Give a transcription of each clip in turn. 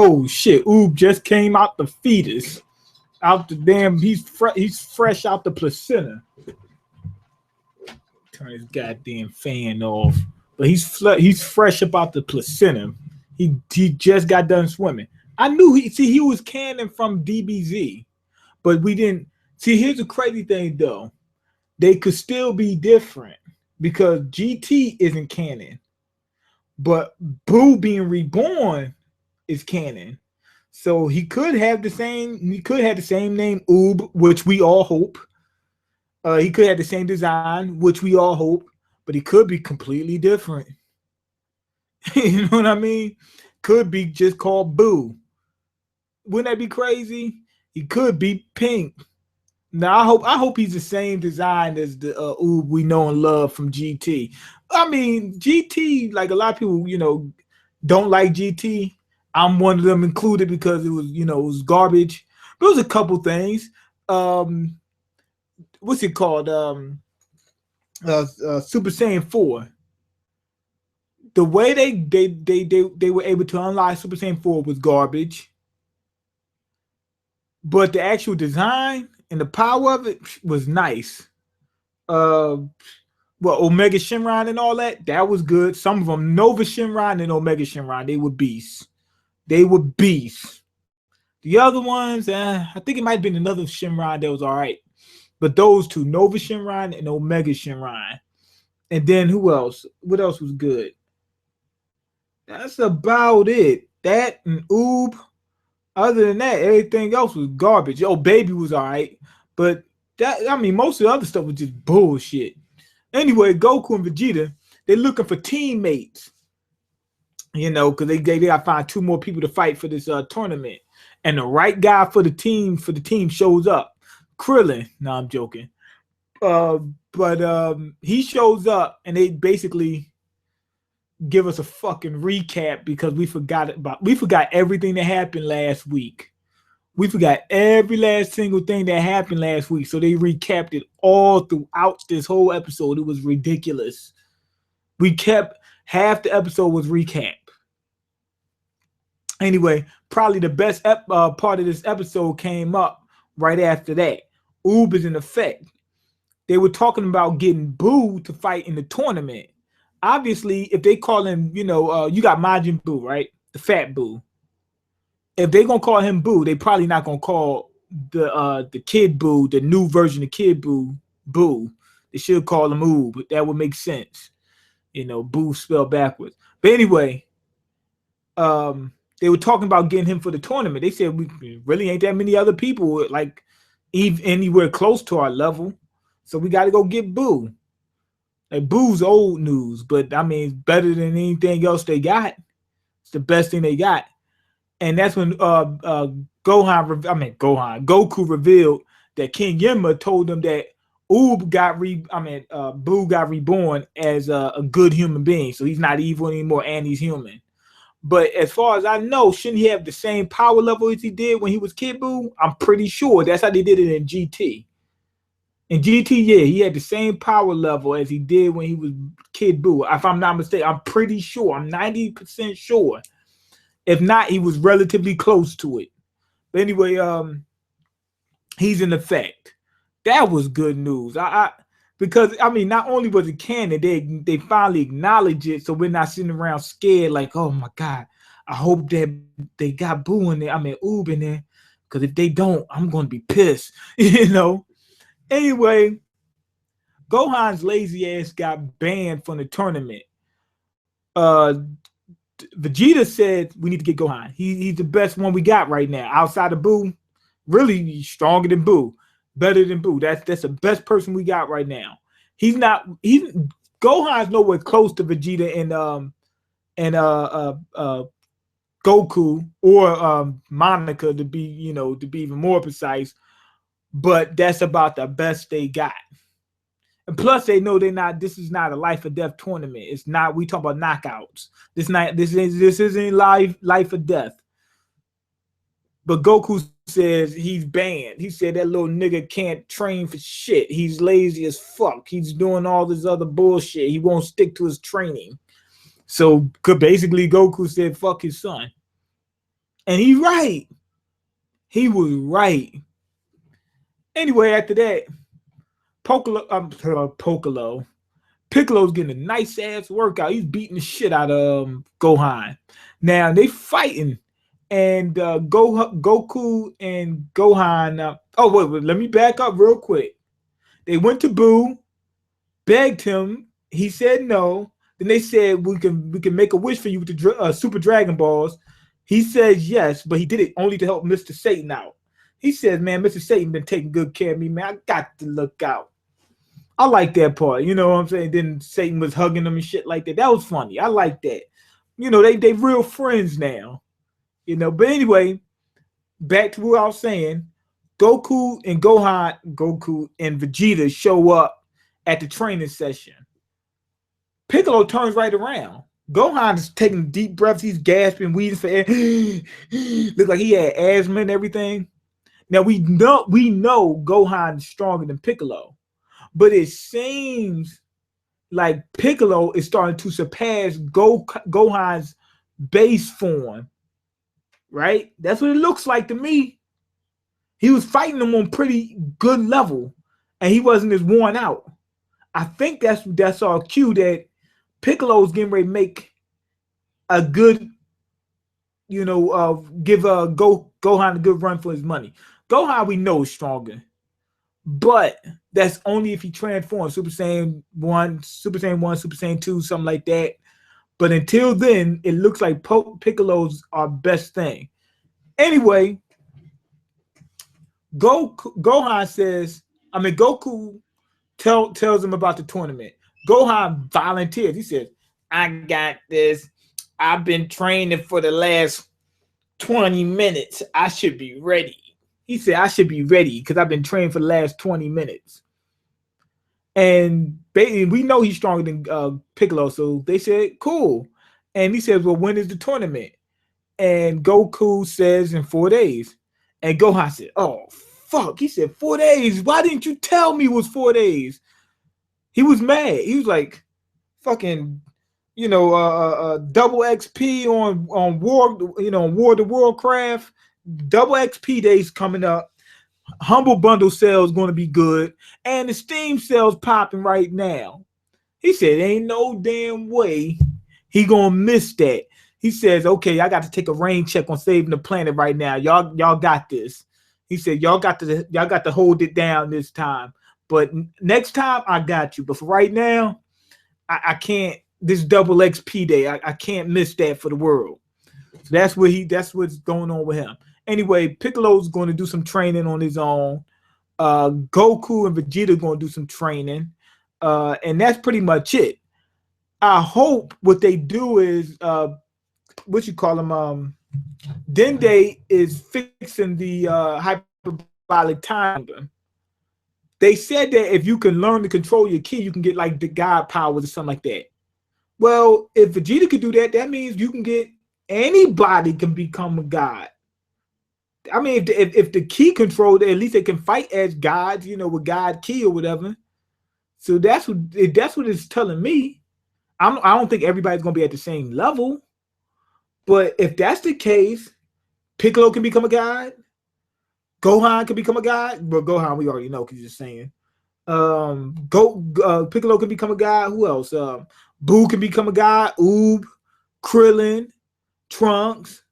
Oh shit, Oob just came out the fetus. Out the damn, he's fresh out the placenta. Turn his goddamn fan off. But he's fresh about the placenta. He just got done swimming. I knew he was canon from DBZ, but we didn't see. Here's the crazy thing though, they could still be different because GT isn't canon, but Boo being reborn is canon. So he could have the same. He could have the same name Oob, which we all hope. He could have the same design, which we all hope, but he could be completely different. You know what I mean? Could be just called Boo. Wouldn't that be crazy? He could be pink. Now I hope he's the same design as the Oob we know and love from GT. I mean, GT, like a lot of people, don't like GT. I'm one of them included because it was garbage. But it was a couple things. What's it called? Super Saiyan 4. The way they were able to unlock Super Saiyan 4 was garbage. But the actual design and the power of it was nice. Omega Shinron and all that was good. Some of them, Nova Shinron and Omega Shinron, they were beasts. The other ones, I think it might have been another Shinron that was all right. But those two, Nova Shinron and Omega Shinron. And then who else? What else was good? That's about it. That and Oob. Other than that, everything else was garbage. Baby was all right. But most of the other stuff was just bullshit. Anyway, Goku and Vegeta, they're looking for teammates. Because they gotta find 2 more people to fight for this tournament. And the right guy for the team shows up. Krillin. No, I'm joking. But he shows up and they basically give us a fucking recap because we forgot everything that happened last week. We forgot every last single thing that happened last week. So they recapped it all throughout this whole episode. It was ridiculous. Half the episode was recap. Anyway, probably the best part of this episode came up right after that. Oob is in effect. They were talking about getting Boo to fight in the tournament. Obviously, if they call him, you got Majin Buu, right? The fat Boo. If they're gonna call him Boo, they probably not gonna call the Kid Boo, the new version of Kid Boo, Boo. They should call him Oob. That would make sense. Boo spelled backwards. But anyway, they were talking about getting him for the tournament. They said we really ain't that many other people like anywhere close to our level. So we got to go get Boo. Like Boo's old news, but I mean, it's better than anything else they got. It's the best thing they got. And that's when Goku revealed that King Yemma told him that Boo got reborn as a good human being. So he's not evil anymore and he's human. But as far as I know, shouldn't he have the same power level as he did when he was Kid Boo? I'm pretty sure that's how they did it in GT. In GT, yeah, he had the same power level as he did when he was Kid Boo. If I'm not mistaken, I'm pretty sure. I'm 90% sure. If not, he was relatively close to it. But anyway, he's in effect. That was good news. Because not only was it canon, they finally acknowledged it, so we're not sitting around scared like, oh my God, I hope that they got Boo in there. Oob in there, because if they don't, I'm going to be pissed. Anyway, Gohan's lazy ass got banned from the tournament. Vegeta said we need to get Gohan. He's the best one we got right now. Outside of Boo, really stronger than Boo. Better than Boo. That's the best person we got right now. Gohan's nowhere close to Vegeta and Goku or Monica to be even more precise. But that's about the best they got. And plus they know this is not a life or death tournament. It's not, we talk about knockouts. This isn't life or death. But Goku says he's banned. He said that little nigga can't train for shit. He's lazy as fuck. He's doing all this other bullshit. He won't stick to his training. So basically Goku said fuck his son. And he's right. He was right. Anyway, after that, Piccolo's getting a nice ass workout. He's beating the shit out of Gohan. Now they fighting, and Goku and Gohan. Wait, let me back up real quick. They went to Boo, begged him. He said no. Then they said we can make a wish for you with the Super Dragon Balls. He says yes, but he did it only to help Mr. Satan out. He says, man, Mr. Satan been taking good care of me, man. I got to look out. I like that part. You know what I'm saying? Then Satan was hugging him and shit like that. That was funny. I like that. You know, they real friends now. You know, but anyway, back to what I was saying. Goku and Vegeta show up at the training session. Piccolo turns right around. Gohan is taking deep breaths. He's gasping, wheezing for air. Look like he had asthma and everything. Now we know Gohan is stronger than Piccolo, but it seems like Piccolo is starting to surpass Gohan's base form. Right? That's what it looks like to me. He was fighting him on pretty good level, and he wasn't as worn out. I think that's our cue that Piccolo's getting ready to make a good, give Gohan a good run for his money. Gohan we know is stronger, but that's only if he transforms Super Saiyan 1, Super Saiyan 1, Super Saiyan 2, something like that. But until then, it looks like Piccolo's our best thing. Anyway, Goku tells him about the tournament. Gohan volunteers. He says, I got this. I've been training for the last 20 minutes. I should be ready. He said, I should be ready because I've been training for the last 20 minutes. And we know he's stronger than Piccolo, so they said, cool. And he says, well, when is the tournament? And Goku says in 4 days. And Gohan said, oh, fuck. He said, 4 days? Why didn't you tell me it was 4 days? He was mad. He was like, fucking, double XP on War, War to Warcraft. Double XP days coming up. Humble Bundle sales going to be good. And the Steam sales popping right now. He said, ain't no damn way he going to miss that. He says, okay, I got to take a rain check on saving the planet right now. Y'all got this. He said, y'all got to hold it down this time. But next time I got you. But for right now, I can't. This double XP day, I can't miss that for the world. So that's what's going on with him. Anyway, Piccolo's going to do some training on his own. Goku and Vegeta are going to do some training. And that's pretty much it. I hope what they do is, Dende is fixing the hyperbolic time. They said that if you can learn to control your ki, you can get like the god powers or something like that. Well, if Vegeta could do that, that means you can get anybody can become a god. I mean, if the ki control, at least they can fight as gods, with god ki or whatever. So that's what it's telling me. I don't think everybody's gonna be at the same level, but if that's the case, Piccolo can become a god. Gohan can become a god. But Gohan, we already know because you're just saying. Piccolo can become a god. Who else? Boo can become a god. Oob, Krillin, Trunks.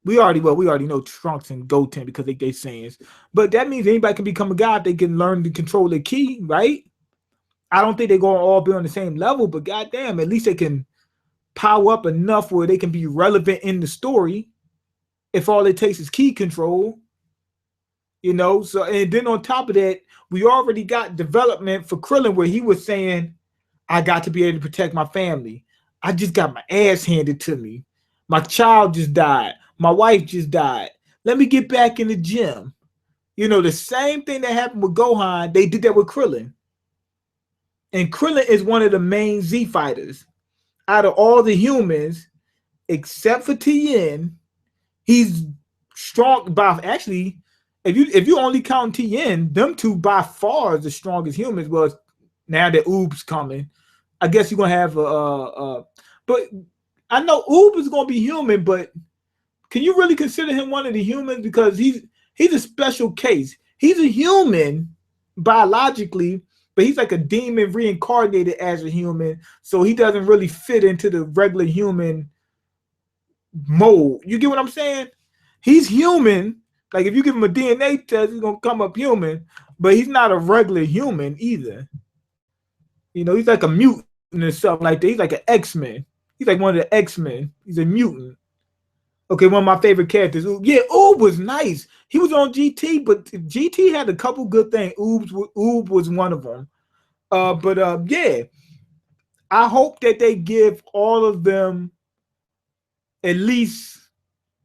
We already know Trunks and Goten because they saying. But that means anybody can become a god. They can learn to control their ki, right? I don't think they're going to all be on the same level, but goddamn, at least they can power up enough where they can be relevant in the story. If all it takes is ki control, So, and then on top of that, we already got development for Krillin where he was saying, I got to be able to protect my family. I just got my ass handed to me. My child just died. My wife just died. Let me get back in the gym. The same thing that happened with Gohan, they did that with Krillin. And Krillin is one of the main Z fighters. Out of all the humans, except for Tien, he's strong by actually, if you only count Tien, them two by far is the strongest humans. Well, now that Oob's coming, I guess you're gonna have but I know Oob is gonna be human, but can you really consider him one of the humans? Because he's a special case. He's a human biologically, but he's like a demon reincarnated as a human, so he doesn't really fit into the regular human mold. You get what I'm saying? He's human. Like if you give him a DNA test, he's gonna come up human, but he's not a regular human either. You know, he's like a mutant or something like that. He's like an X-Men. He's like one of the X-Men. He's a mutant. Okay, one of my favorite characters. Yeah, Oob was nice. He was on GT, but GT had a couple good things. Oob was one of them. Yeah, I hope that they give all of them at least,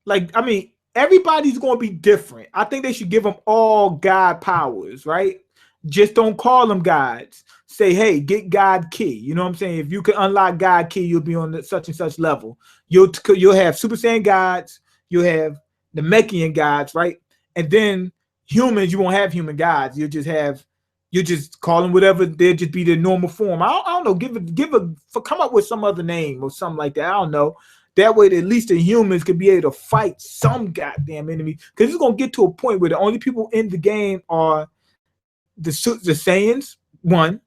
like, I mean, everybody's going to be different. I think they should give them all God powers, right? Just don't call them gods. Say, hey, get God key. You know what I'm saying? If you can unlock God key, you'll be on the such and such level. You'll have Super Saiyan gods. You'll have the Mechian gods, right? And then humans, you won't have human gods. You'll just call them whatever. They'll just be their normal form. I don't know. Come up with some other name or something like that. I don't know. That way, at least the humans could be able to fight some goddamn enemy. Because it's gonna get to a point where the only people in the game are the Saiyans, one,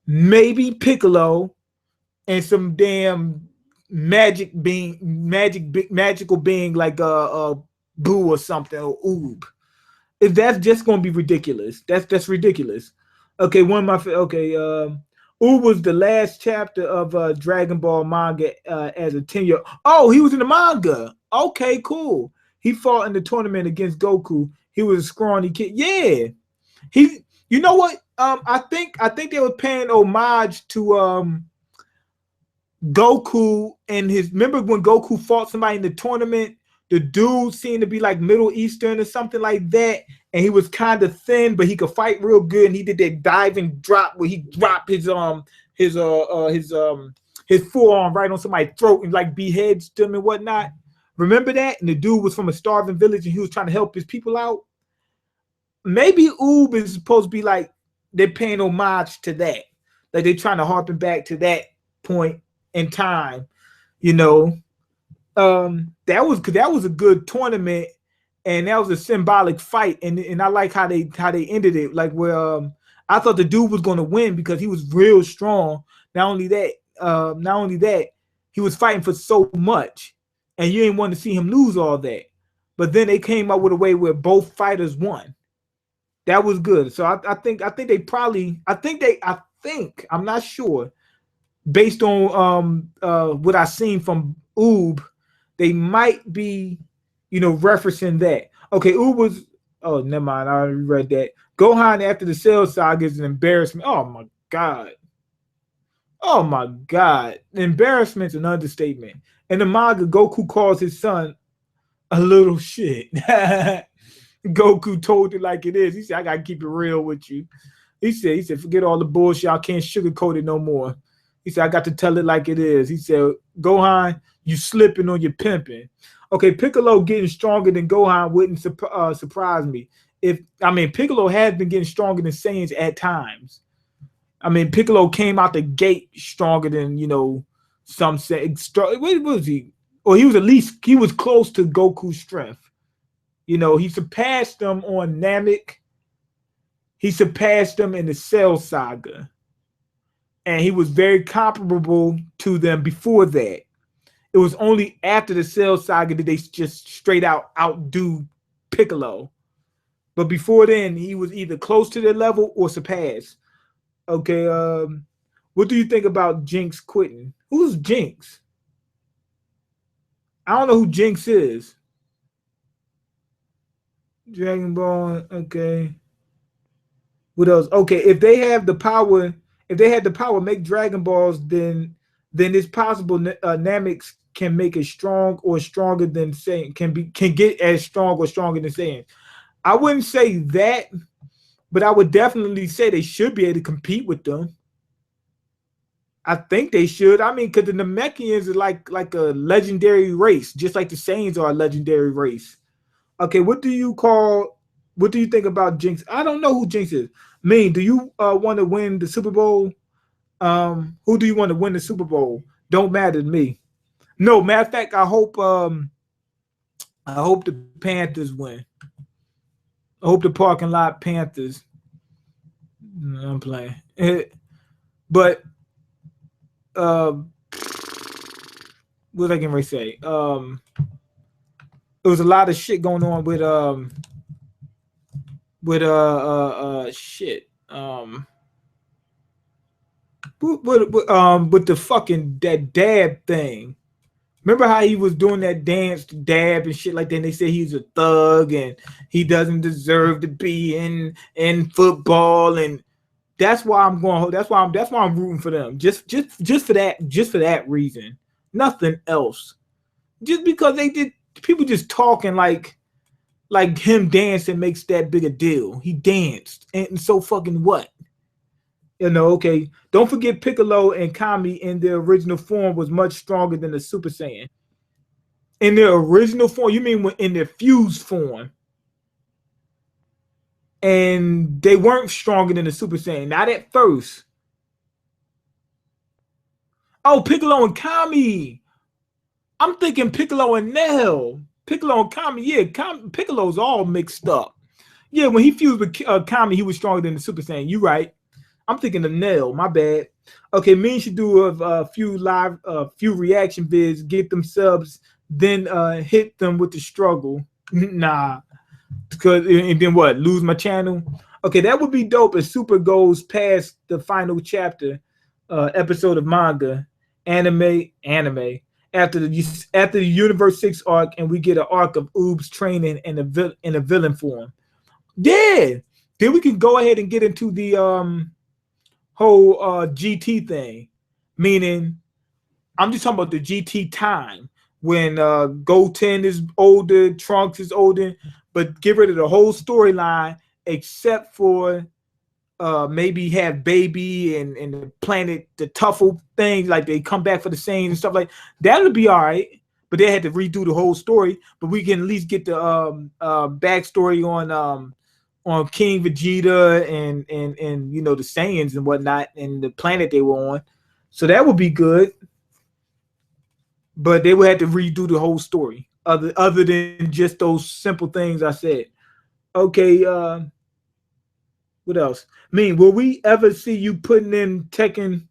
maybe Piccolo, and some damn magical being like a Boo or something, or Oob. If that's just gonna be ridiculous. That's ridiculous. Okay, Oob was the last chapter of Dragon Ball manga as a 10-year. Oh, he was in the manga. Okay, cool. He fought in the tournament against Goku. He was a scrawny kid. Yeah. You know what? I think they were paying homage to Goku and his. Remember when Goku fought somebody in the tournament? The dude seemed to be like Middle Eastern or something like that, and he was kind of thin, but he could fight real good. And he did that diving drop where he dropped his forearm right on somebody's throat and like beheads them and whatnot. Remember that? And the dude was from a starving village and he was trying to help his people out. Maybe Oob is supposed to be like they're paying homage to that, like they're trying to harken back to that point in time, you know. That was a good tournament, and that was a symbolic fight, and I like how they ended it, like where I thought the dude was going to win because he was real strong. Not only that, he was fighting for so much, and you didn't want to see him lose all that. But then they came up with a way where both fighters won. That was good. So I think I'm not sure, based on what I've seen from Oob, they might be, referencing that. Okay, Oob was. Oh, never mind. I already read that. Gohan after the Cell Saga is an embarrassment. Oh my god. Oh my god. Embarrassment's an understatement. In the manga, Goku calls his son a little shit. Goku told it like it is. He said, I gotta keep it real with you. He said, forget all the bullshit. I can't sugarcoat it no more. He said, I got to tell it like it is. He said, Gohan, you slipping on your pimping. Okay, Piccolo getting stronger than Gohan wouldn't surprise me. Piccolo has been getting stronger than Saiyans at times. I mean, Piccolo came out the gate stronger than, some say. What was he? Or he was close to Goku's strength. He surpassed them on Namek. He surpassed them in the Cell Saga. And he was very comparable to them before that. It was only after the Cell Saga that they just straight out outdo Piccolo. But before then, he was either close to their level or surpassed. Okay, what do you think about Jinx quitting? Who's Jinx? I don't know who Jinx is. Dragon Ball, okay. What else? Okay, if they had the power, make Dragon Balls, then it's possible Namek can make it strong or stronger than Saiyan, can get as strong or stronger than Saiyan. I wouldn't say that, but I would definitely say they should be able to compete with them. I think they should. I mean, because the Namekians are like a legendary race, just like the Saiyans are a legendary race. Okay, what do you think about Jinx? I don't know who Jinx is. Do you want to win the Super Bowl? Who do you want to win the Super Bowl? Don't matter to me. No, matter of fact, I hope I hope the Panthers win. I hope the parking lot Panthers. No, I'm playing. But what was I gonna say? There was a lot of shit going on with shit. With the fucking that dab thing. Remember how he was doing that dance dab and shit like that? And they said he's a thug and he doesn't deserve to be in football, and that's why I'm going. That's why I'm rooting for them. Just for that reason. Nothing else. Just because they did, people just talking like him dancing makes that big a deal. He danced, and so fucking what? You know, okay. Don't forget Piccolo and Kami in their original form was much stronger than the Super Saiyan. In their original form, you mean in their fused form? And they weren't stronger than the Super Saiyan. Not at first. Oh, Piccolo and Kami. I'm thinking Piccolo and Nell. Piccolo and Kami, yeah. Piccolo's all mixed up. Yeah, when he fused with Kami, he was stronger than the Super Saiyan. You right. I'm thinking of Nell. My bad. Okay, Mean should do a few reaction vids, get them subs, then hit them with the struggle. Nah, because and then what? Lose my channel? Okay, that would be dope if Super goes past the final chapter, episode of manga, anime. After the Universe 6 arc, and we get an arc of Oob's training in a villain form. Yeah, then we can go ahead and get into the whole GT thing, meaning I'm just talking about the GT time when Goten is older, Trunks is older, but get rid of the whole storyline except for maybe have Baby and the planet, the Tuffle thing, like they come back for the same and stuff like that would be all right. But they had to redo the whole story. But we can at least get the backstory on King Vegeta and you know the Saiyans and whatnot and the planet they were on. So that would be good. But they would have to redo the whole story, other than just those simple things I said. Okay, what else? I mean, will we ever see you putting in Tekken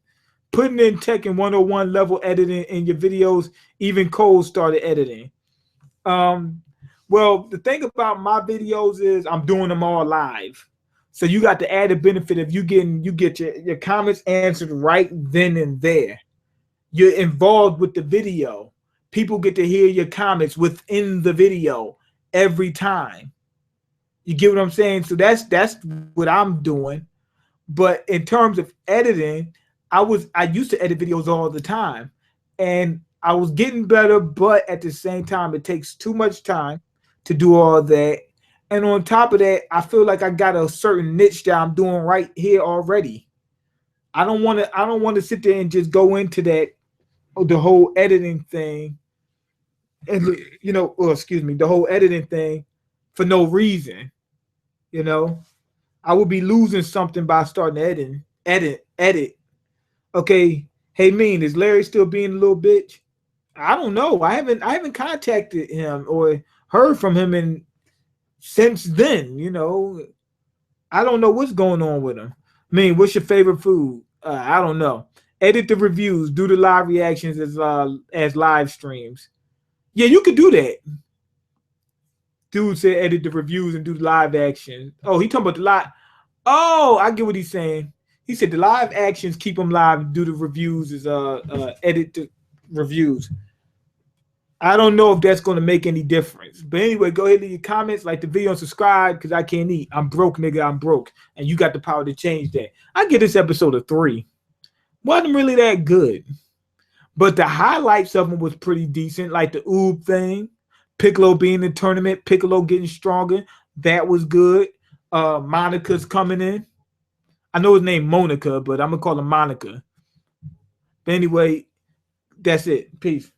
101 level editing in your videos? Even Cole started editing. Well, the thing about my videos is I'm doing them all live. So you got the added benefit of you get your comments answered right then and there. You're involved with the video. People get to hear your comments within the video every time. You get what I'm saying? So that's what I'm doing. But in terms of editing, I used to edit videos all the time. And I was getting better, but at the same time, it takes too much time to do all that. And on top of that, I feel like I got a certain niche that I'm doing right here already. I don't want to sit there and just go into that, the whole editing thing, and the whole editing thing for no reason. You know, I would be losing something by starting to edit. Okay, hey, Mean, is Larry still being a little bitch? I don't know. I haven't contacted him or heard from him since then. You know, I don't know what's going on with him. Mean, what's your favorite food? I don't know. Edit the reviews, do the live reactions as live streams. Yeah, you could do that. Dude said edit the reviews and do the live action. Oh, he talking about the live. Oh, I get what he's saying. He said the live actions keep them live. Do the reviews is edit the reviews. I don't know if that's going to make any difference. But anyway, go ahead and leave your comments, like the video, and subscribe because I can't eat. I'm broke, nigga. I'm broke. And you got the power to change that. I get this episode of 3. Wasn't really that good. But the highlights of them was pretty decent, like the Oob thing. Piccolo being in the tournament. Piccolo getting stronger. That was good. Monica's coming in. I know his name Monica, but I'm going to call him Monica. But anyway, that's it. Peace.